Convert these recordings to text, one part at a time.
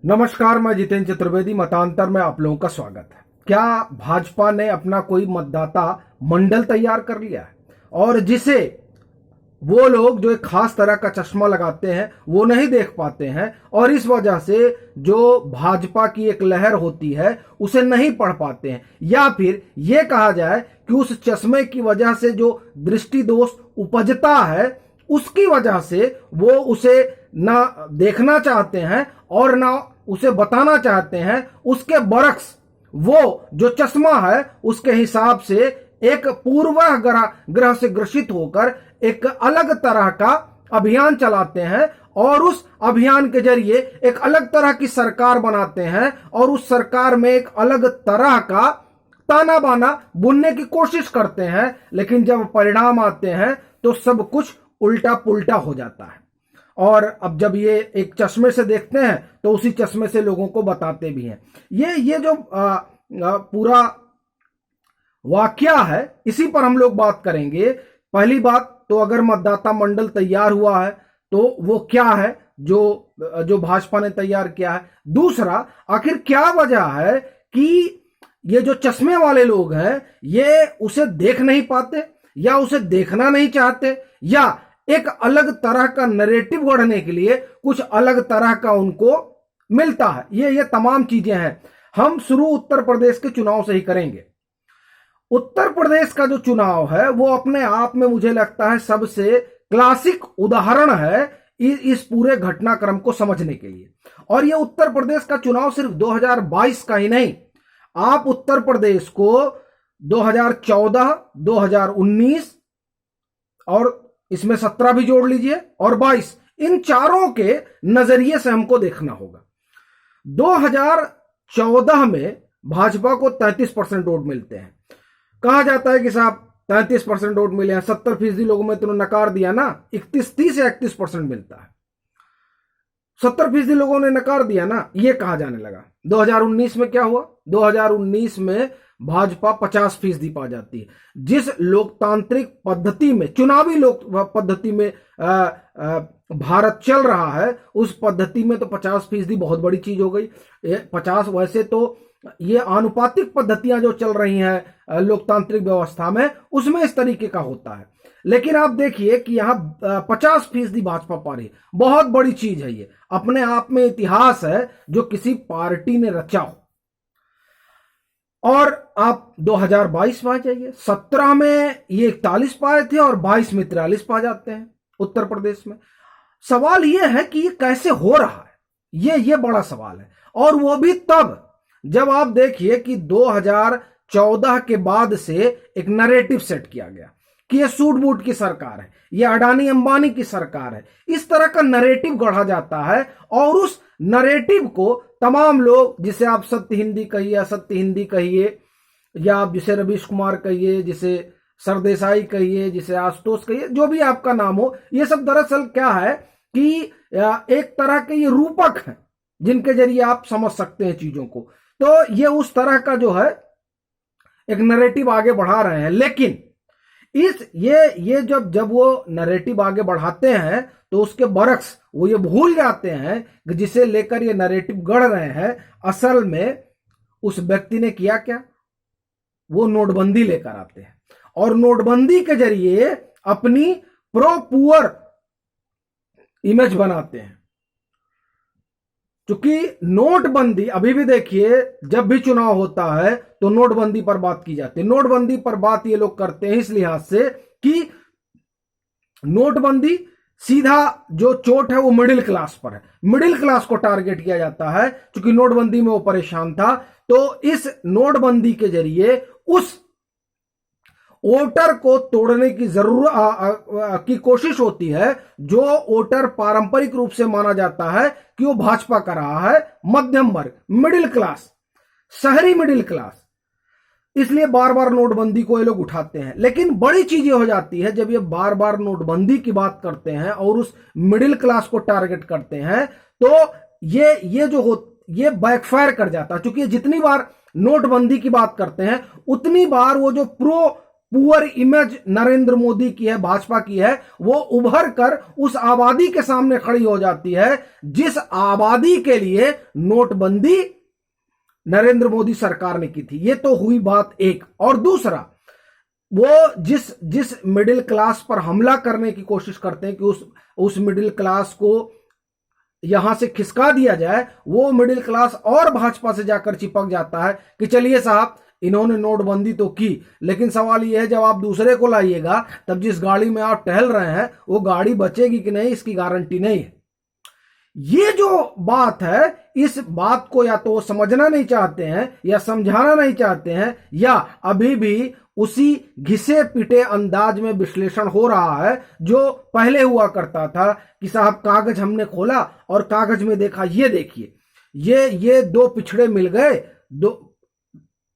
नमस्कार, मैं जितेंद्र चतुर्वेदी। मतांतर में आप लोगों का स्वागत है। क्या भाजपा ने अपना कोई मतदाता मंडल तैयार कर लिया है और जिसे वो लोग जो एक खास तरह का चश्मा लगाते हैं वो नहीं देख पाते हैं और इस वजह से जो भाजपा की एक लहर होती है उसे नहीं पढ़ पाते हैं, या फिर ये कहा जाए कि उस चश्मे की वजह से जो दृष्टि दोष उपजता है उसकी वजह से वो उसे ना देखना चाहते हैं और ना उसे बताना चाहते हैं। उसके बरक्स वो जो चश्मा है उसके हिसाब से एक पूर्वाह ग्रह से ग्रसित होकर एक अलग तरह का अभियान चलाते हैं और उस अभियान के जरिए एक अलग तरह की सरकार बनाते हैं और उस सरकार में एक अलग तरह का ताना बाना बुनने की कोशिश करते हैं। लेकिन जब परिणाम आते हैं तो सब कुछ उल्टा पुल्टा हो जाता है। और अब जब ये एक चश्मे से देखते हैं तो उसी चश्मे से लोगों को बताते भी हैं। ये जो पूरा वाकया है इसी पर हम लोग बात करेंगे। पहली बात तो अगर मतदाता मंडल तैयार हुआ है तो वो क्या है जो भाजपा ने तैयार किया है। दूसरा, आखिर क्या वजह है कि ये जो चश्मे वाले लोग हैं ये उसे देख नहीं पाते या उसे देखना नहीं चाहते या एक अलग तरह का नैरेटिव गढ़ने के लिए कुछ अलग तरह का उनको मिलता है। ये तमाम चीजें हैं। हम शुरू उत्तर प्रदेश के चुनाव से ही करेंगे। उत्तर प्रदेश का जो चुनाव है वो अपने आप में मुझे लगता है सबसे क्लासिक उदाहरण है इस पूरे घटनाक्रम को समझने के लिए। और ये उत्तर प्रदेश का चुनाव सिर्फ 2022 का ही नहीं, आप उत्तर प्रदेश को 2014, 2019 और इसमें 17 भी जोड़ लीजिए और 22, इन चारों के नजरिए से हमको देखना होगा। 2014 में भाजपा को 33% वोट मिलते हैं। कहा जाता है कि साहब 33% वोट मिले हैं, 70% लोगों में तुमने नकार दिया ना, 30 या 31% मिलता है। 70% लोगों ने नकार दिया ना, ये कहा जाने लगा। 2019 में क्या हुआ? 2019 में भाजपा 50% पा जाती है। जिस लोकतांत्रिक पद्धति में, चुनावी लोक पद्धति में भारत चल रहा है उस पद्धति में तो 50% बहुत बड़ी चीज हो गई। 50 वैसे तो ये आनुपातिक पद्धतियां जो चल रही हैं लोकतांत्रिक व्यवस्था में उसमें इस तरीके का होता है, लेकिन आप देखिए कि यहां 50% भाजपा पा रही है। बहुत बड़ी चीज है, ये अपने आप में इतिहास है जो किसी पार्टी ने रचा हो। और आप 2022 में आ जाइए, 17 में ये 41 पाए थे और 22 में 43 पा जाते हैं उत्तर प्रदेश में। सवाल ये है कि ये कैसे हो रहा है, ये बड़ा सवाल है। और वो भी तब जब आप देखिए कि 2014 के बाद से एक नैरेटिव सेट किया गया कि ये सूट बूट की सरकार है, ये अडानी अंबानी की सरकार है। इस तरह का नैरेटिव गढ़ा जाता है और उस नैरेटिव को तमाम लोग, जिसे आप सत्य हिंदी कहिए, असत्य हिंदी कहिए, या आप जिसे रवीश कुमार कहिए, जिसे सरदेसाई कहिए, जिसे आशुतोष कहिए, जो भी आपका नाम हो, ये सब दरअसल क्या है कि एक तरह के ये रूपक हैं जिनके जरिए आप समझ सकते हैं चीजों को। तो ये उस तरह का जो है एक नैरेटिव आगे बढ़ा रहे हैं। लेकिन ये जब वो नैरेटिव आगे बढ़ाते हैं तो उसके बरक्स वो ये भूल जाते हैं कि जिसे लेकर ये नैरेटिव गढ़ रहे हैं असल में उस व्यक्ति ने किया क्या। वो नोटबंदी लेकर आते हैं और नोटबंदी के जरिए अपनी प्रो पुअर इमेज बनाते हैं। क्योंकि नोटबंदी, अभी भी देखिए जब भी चुनाव होता है तो नोटबंदी पर बात की जाती है। नोटबंदी पर बात ये लोग करते हैं इस लिहाज से कि नोटबंदी सीधा जो चोट है वो मिडिल क्लास पर है, मिडिल क्लास को टारगेट किया जाता है। क्योंकि नोटबंदी में वो परेशान था, तो इस नोटबंदी के जरिए उस वोटर को तोड़ने की जरूरत की कोशिश होती है जो वोटर पारंपरिक रूप से माना जाता है कि वो भाजपा का रहा है, मध्यम वर्ग, मिडिल क्लास, शहरी मिडिल क्लास। इसलिए बार बार नोटबंदी को ये लोग उठाते हैं। लेकिन बड़ी चीज ये हो जाती है जब ये बार बार नोटबंदी की बात करते हैं और उस मिडिल क्लास को टारगेट करते हैं तो ये बैकफायर कर जाता है। क्योंकि जितनी बार नोटबंदी की बात करते हैं उतनी बार वो जो pro poor image Narendra Modi की है, भाजपा की है, वो उभर कर उस आबादी के सामने खड़ी हो जाती है जिस आबादी के लिए नोटबंदी नरेंद्र मोदी सरकार ने की थी। ये तो हुई बात एक। और दूसरा, वो जिस जिस मिडिल क्लास पर हमला करने की कोशिश करते हैं कि उस मिडिल क्लास को यहां से खिसका दिया जाए, वो मिडिल क्लास और भाजपा से जाकर चिपक जाता है कि चलिए साहब, इन्होंने नोटबंदी तो की, लेकिन सवाल यह है जब आप दूसरे को लाइएगा तब जिस गाड़ी में आप टहल रहे हैं वो गाड़ी बचेगी कि नहीं, इसकी गारंटी नहीं है। ये जो बात है, इस बात को या तो समझना नहीं चाहते हैं या समझाना नहीं चाहते हैं, या अभी भी उसी घिसे पिटे अंदाज में विश्लेषण हो रहा है जो पहले हुआ करता था कि साहब कागज हमने खोला और कागज में देखा, ये देखिए, ये दो पिछड़े मिल गए,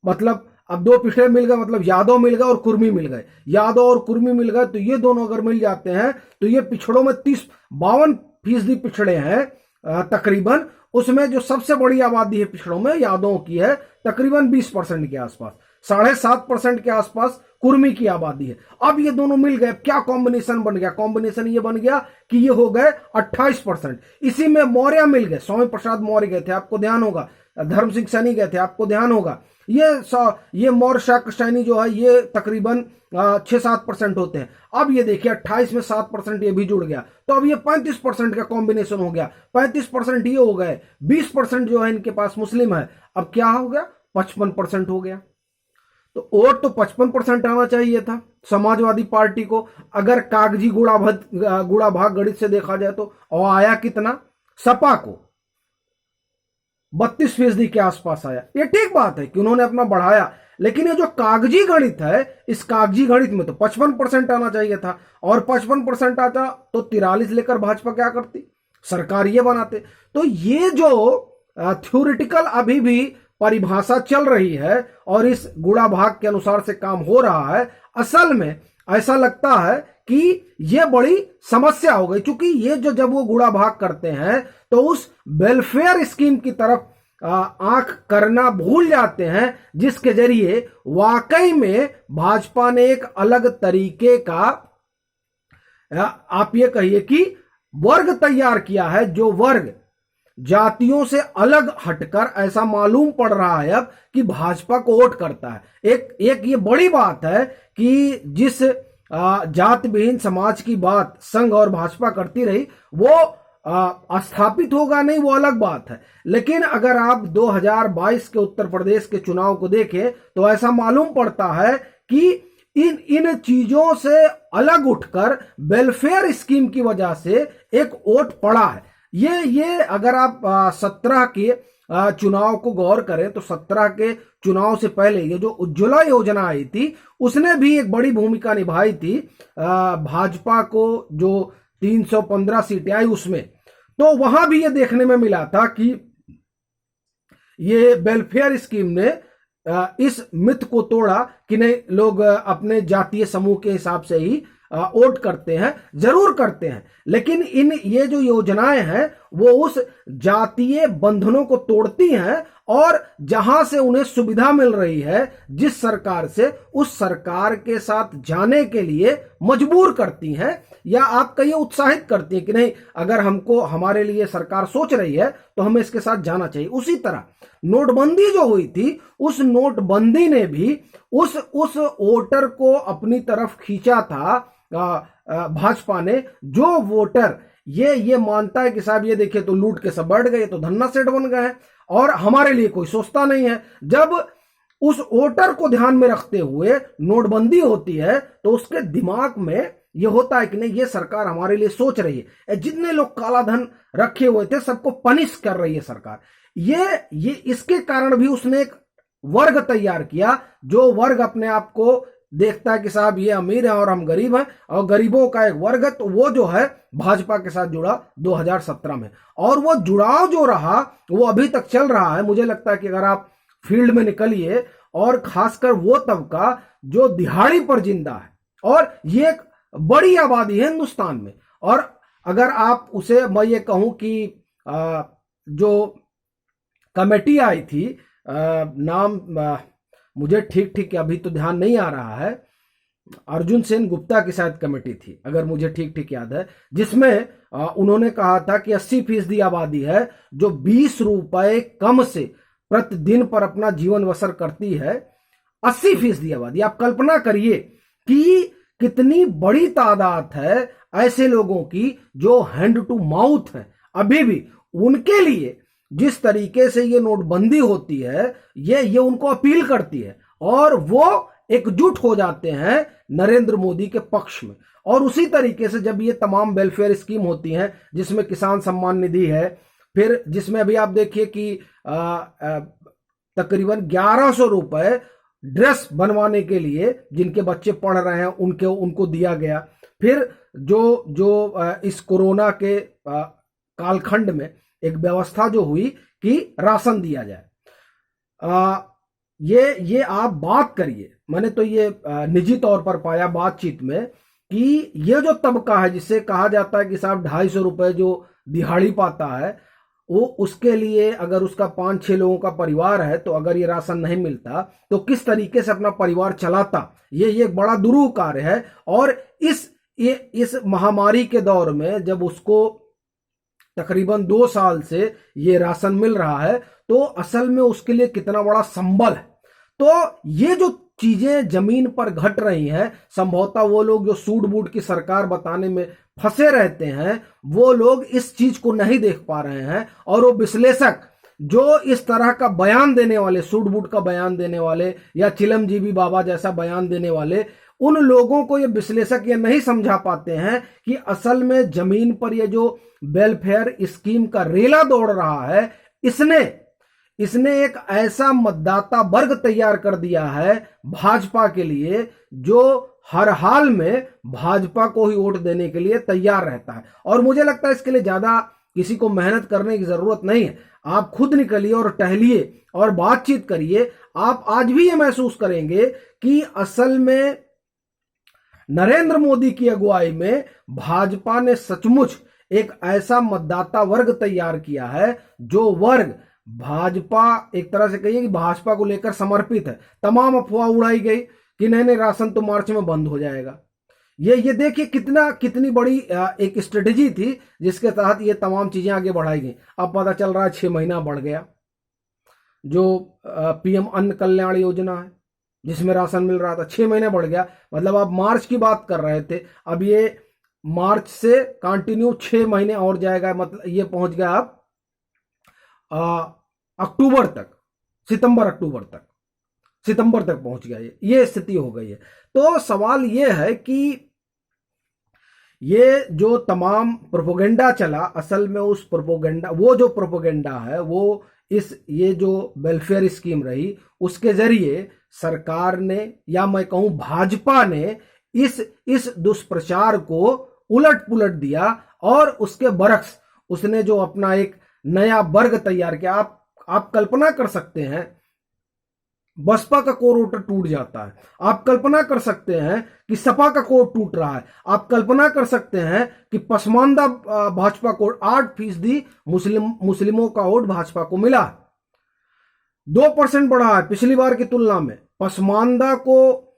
अब दो पिछड़े मिल गए मतलब यादव मिल गए और कुर्मी मिल गए, यादव और कुर्मी मिल गए, तो ये दोनों अगर मिल जाते हैं तो ये पिछड़ों में 52% पिछड़े हैं तकरीबन। उसमें जो सबसे बड़ी आबादी है पिछड़ों में यादवों की है, तकरीबन 20% के आसपास, 7.5% के आसपास कुर्मी की आबादी है। अब ये दोनों मिल गए, क्या कॉम्बिनेशन बन गया? कॉम्बिनेशन ये बन गया कि ये हो गए 28%। इसी में मौर्य मिल गए, स्वामी प्रसाद मौर्य गए थे, आपको ध्यान होगा, धर्म सिंह सैनी गए थे, आपको ध्यान होगा। ये मौर्य शाक्य सैनी जो है ये तकरीबन 6-7% होते हैं। अब ये देखिए 28 में 7% ये भी जुड़ गया, तो अब ये 35% का कॉम्बिनेशन हो गया। 35% ये हो गए, 20% जो है इनके पास मुस्लिम है। अब क्या हो गया? 55% हो गया। तो वोट तो 55% आना चाहिए था समाजवादी पार्टी को, अगर कागजी गुड़ा भाग गणित से देखा जाए तो। और आया कितना? सपा को 32% के आसपास आया। ये ठीक बात है कि उन्होंने अपना बढ़ाया, लेकिन ये जो कागजी गणित है, इस कागजी गणित में तो 55% आना चाहिए था, और 55% आता तो 43 लेकर भाजपा क्या करती? सरकार ये बनाते। तो ये जो थ्योरेटिकल अभी भी परिभाषा चल रही है और इस गुणा भाग के अनुसार से काम हो रहा है, असल में ऐसा लगता है कि ये बड़ी समस्या हो गई, क्योंकि ये जो जब वो गुणा भाग करते हैं तो उस वेलफेयर स्कीम की तरफ आंख करना भूल जाते हैं, जिसके जरिए वाकई में भाजपा ने एक अलग तरीके का, आप ये कहिए कि वर्ग तैयार किया है, जो वर्ग जातियों से अलग हटकर ऐसा मालूम पड़ रहा है अब कि भाजपा को वोट करता है। एक ये बड़ी बात है कि जिस जात विहीन समाज की बात संघ और भाजपा करती रही, वो स्थापित होगा नहीं, वो अलग बात है। लेकिन अगर आप 2022 के उत्तर प्रदेश के चुनाव को देखें तो ऐसा मालूम पड़ता है कि इन चीजों से अलग उठकर वेलफेयर स्कीम की वजह से एक वोट पड़ा है। ये अगर आप 17 के चुनाव को गौर करें तो 17 के चुनाव से पहले ये जो उज्ज्वला योजना आई थी, उसने भी एक बड़ी भूमिका निभाई थी। भाजपा को जो 315 सीटें आई उसमें, तो वहां भी ये देखने में मिला था कि ये वेलफेयर स्कीम ने इस मिथ को तोड़ा कि नहीं, लोग अपने जातीय समूह के हिसाब से ही वोट करते हैं। जरूर करते हैं, लेकिन ये जो योजनाएं हैं वो उस जातीय बंधनों को तोड़ती हैं और जहां से उन्हें सुविधा मिल रही है जिस सरकार से, उस सरकार के साथ जाने के लिए मजबूर करती हैं, या आप कहिए उत्साहित करती हैं कि नहीं, अगर हमको हमारे लिए सरकार सोच रही है तो हमें इसके साथ जाना चाहिए। उसी तरह नोटबंदी जो हुई थी, उस नोटबंदी ने भी उस वोटर को अपनी तरफ खींचा था भाजपा ने, जो वोटर ये मानता है कि साहब ये देखिए तो लूट के सब बढ़ गए, तो धन्ना सेठ बन गए हैं और हमारे लिए कोई सोचता नहीं है। जब उस वोटर को ध्यान में रखते हुए नोटबंदी होती है तो उसके दिमाग में ये होता है कि नहीं, ये सरकार हमारे लिए सोच रही है, जितने लोग काला धन रखे हुए थे सबको पनिश कर रही है सरकार। ये इसके कारण भी उसने एक वर्ग तैयार किया, जो वर्ग अपने आप को देखता है कि साहब ये अमीर है और हम गरीब हैं, और गरीबों का एक वर्ग है, तो वो जो है भाजपा के साथ जुड़ा 2017 में, और वो जुड़ाव जो रहा वो अभी तक चल रहा है। मुझे लगता है कि अगर आप फील्ड में निकलिए, और खासकर वो तबका जो दिहाड़ी पर जिंदा है, और ये एक बड़ी आबादी है हिंदुस्तान में, और अगर आप उसे, मैं ये कहूं कि जो कमेटी आई थी, नाम मुझे ठीक अभी तो ध्यान नहीं आ रहा है, अर्जुन सेन गुप्ता की शायद कमेटी थी, अगर मुझे ठीक ठीक याद है, जिसमें उन्होंने कहा था कि 80% आबादी है जो 20 रुपए कम से प्रतिदिन पर अपना जीवन बसर करती है। 80% आबादी, आप कल्पना करिए कि कितनी बड़ी तादाद है ऐसे लोगों की जो हैंड टू माउथ है। अभी भी उनके लिए जिस तरीके से ये नोटबंदी होती है, ये उनको अपील करती है और वो एकजुट हो जाते हैं नरेंद्र मोदी के पक्ष में। और उसी तरीके से जब ये तमाम वेलफेयर स्कीम होती हैं, जिसमें किसान सम्मान निधि है, फिर जिसमें अभी आप देखिए कि तकरीबन 1100 रुपए ड्रेस बनवाने के लिए जिनके बच्चे पढ़ रहे हैं उनको दिया गया। फिर जो इस कोरोना के कालखंड में एक व्यवस्था जो हुई कि राशन दिया जाए। ये आप बात करिए, मैंने तो ये निजी तौर पर पाया बातचीत में कि ये जो तबका है जिसे कहा जाता है कि साहब 250 रुपए जो दिहाड़ी पाता है, वो उसके लिए अगर उसका 5-6 लोगों का परिवार है तो अगर ये राशन नहीं मिलता तो किस तरीके से अपना परिवार चलाता। ये एक बड़ा दुरूह कार्य है। और इस महामारी के दौर में जब उसको तकरीबन 2 साल से ये राशन मिल रहा है तो असल में उसके लिए कितना बड़ा संबल है। तो ये जो चीजें जमीन पर घट रही हैं, संभवतः वो लोग जो सूट बूट की सरकार बताने में फंसे रहते हैं, वो लोग इस चीज को नहीं देख पा रहे हैं। और वो विश्लेषक जो इस तरह का बयान देने वाले, सूट बूट का बयान देने वाले या चिलमजीबी बाबा जैसा बयान देने वाले, उन लोगों को ये विश्लेषक ये नहीं समझा पाते हैं कि असल में जमीन पर ये जो वेलफेयर स्कीम का रेला दौड़ रहा है, इसने एक ऐसा मतदाता वर्ग तैयार कर दिया है भाजपा के लिए जो हर हाल में भाजपा को ही वोट देने के लिए तैयार रहता है। और मुझे लगता है इसके लिए ज्यादा किसी को मेहनत करने की जरूरत नहीं है। आप खुद निकलिए और टहलिए और बातचीत करिए, आप आज भी ये महसूस करेंगे कि असल में नरेंद्र मोदी की अगुवाई में भाजपा ने सचमुच एक ऐसा मतदाता वर्ग तैयार किया है जो वर्ग भाजपा, एक तरह से कहिए कि भाजपा को लेकर समर्पित है। तमाम अफवाह उड़ाई गई कि नहीं राशन तो मार्च में बंद हो जाएगा। ये देखिए कितनी बड़ी एक स्ट्रेटेजी थी जिसके तहत ये तमाम चीजें आगे बढ़ाई गई। अब पता चल रहा है 6 महीना बढ़ गया। जो पीएम अन्न कल्याण योजना है जिसमें राशन मिल रहा था, 6 महीने बढ़ गया। मतलब आप मार्च की बात कर रहे थे, अब ये मार्च से कंटिन्यू 6 महीने और जाएगा। मतलब ये पहुंच गया अब अक्टूबर तक, सितंबर तक पहुंच गया। ये स्थिति हो गई है। तो सवाल ये है कि ये जो तमाम प्रोपोगेंडा चला, असल में उस प्रोपोगेंडा, वो जो प्रोपोगेंडा है वो ये जो वेलफेयर स्कीम रही उसके जरिए सरकार ने, या मैं कहूं भाजपा ने, इस दुष्प्रचार को उलट पुलट दिया और उसके बरक्स उसने जो अपना एक नया वर्ग तैयार किया। आप कल्पना कर सकते हैं बसपा का कोर वोटर टूट जाता है, आप कल्पना कर सकते हैं कि सपा का कोर टूट रहा है, आप कल्पना कर सकते हैं कि पसमानदा भाजपा को 8% मुस्लिमों का वोट भाजपा को मिला, 2% बढ़ा है पिछली बार की तुलना में। पसमानदा को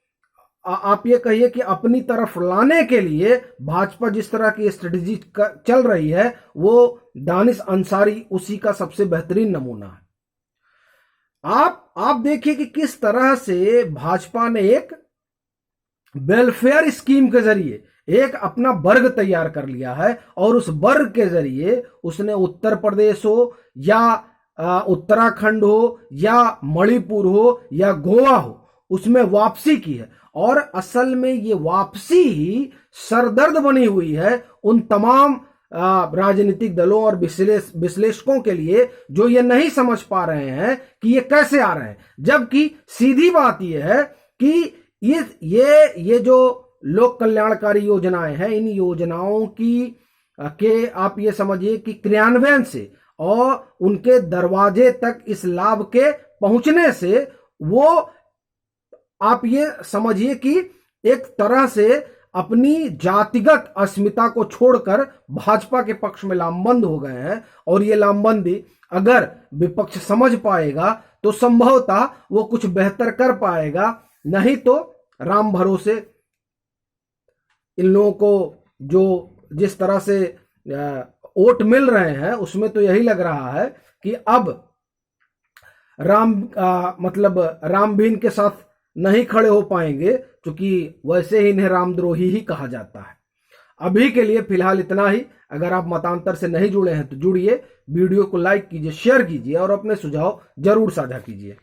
आप ये कहिए कि अपनी तरफ लाने के लिए भाजपा जिस तरह की स्ट्रेटेजी चल रही है, वो दानिश अंसारी उसी का सबसे बेहतरीन नमूना है। आप देखिए कि किस तरह से भाजपा ने एक वेलफेयर स्कीम के जरिए एक अपना वर्ग तैयार कर लिया है और उस वर्ग के जरिए उसने उत्तर प्रदेश हो या उत्तराखंड हो या मणिपुर हो या गोवा हो, उसमें वापसी की है। और असल में ये वापसी ही सरदर्द बनी हुई है उन तमाम राजनीतिक दलों और विश्लेषकों के लिए जो ये नहीं समझ पा रहे हैं कि ये कैसे आ रहे हैं। जबकि सीधी बात ये है कि ये जो लोक कल्याणकारी योजनाएं हैं, इन योजनाओं के आप ये समझिए कि क्रियान्वयन से और उनके दरवाजे तक इस लाभ के पहुंचने से, वो आप ये समझिए कि एक तरह से अपनी जातिगत अस्मिता को छोड़कर भाजपा के पक्ष में लामबंद हो गए हैं। और ये लामबंदी अगर विपक्ष समझ पाएगा तो संभवतः वो कुछ बेहतर कर पाएगा, नहीं तो राम भरोसे इन लोगों को जो जिस तरह से वोट मिल रहे हैं उसमें तो यही लग रहा है कि अब मतलब राम भी इनके साथ नहीं खड़े हो पाएंगे, क्योंकि वैसे ही इन्हें रामद्रोही ही कहा जाता है। अभी के लिए फिलहाल इतना ही। अगर आप मतांतर से नहीं जुड़े हैं तो जुड़िए, वीडियो को लाइक कीजिए, शेयर कीजिए और अपने सुझाव जरूर साझा कीजिए।